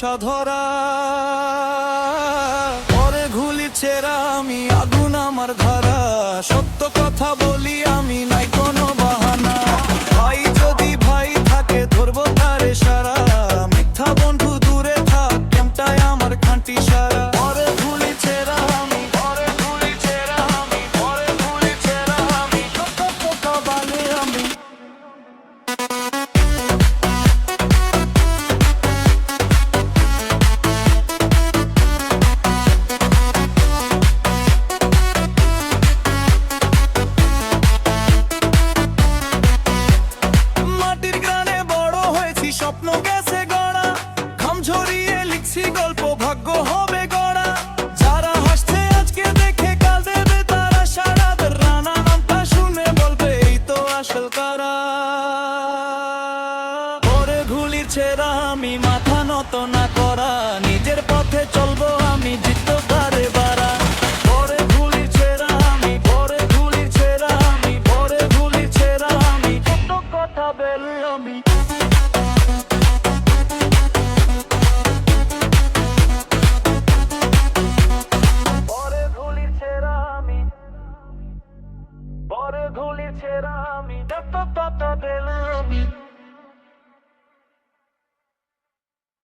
নেশা ধরা। পরে ঘুলি ছেড়া আমি, আগুন আমার ধরা। সত্য কথা বলি আমি, নাই কোনো বাহানা। ভাই যদি ভাই থাকে ধরবো তারে সারা। মিথ্যা বন্ধু দূরে থাক, কেমটায় আমার খাঁটি সারা। পরে ঘুলি ছেড়া আমি, পরে ঘুলি ছেড়া আমি, পরে ঘুলি ছেড়া আমি। সত্য কথা বলি আমি। স্বপ্ন গেছে গড়া, ঘাম ঝরিয়ে লিখছি গল্প, ভাগ্য হবে গড়া। যারা হাসছে আজকে দেখে কাল দেবে তারা সারা। রানা নামটা শুনে বলবে এই তো আসল কারা। পরে ঘুলির ছেড়া আমি, মাথা নত না করা। নিজের পথে চলবো আমি, জিততে পারে বারা। পরে ঘুলির ছেড়া আমি, পরে ঘুলির ছেড়া আমি, পরে ঘুলির ছেড়া আমি। কত কথা বলি আমি। পরে ঘুলি ছেড়া আমি,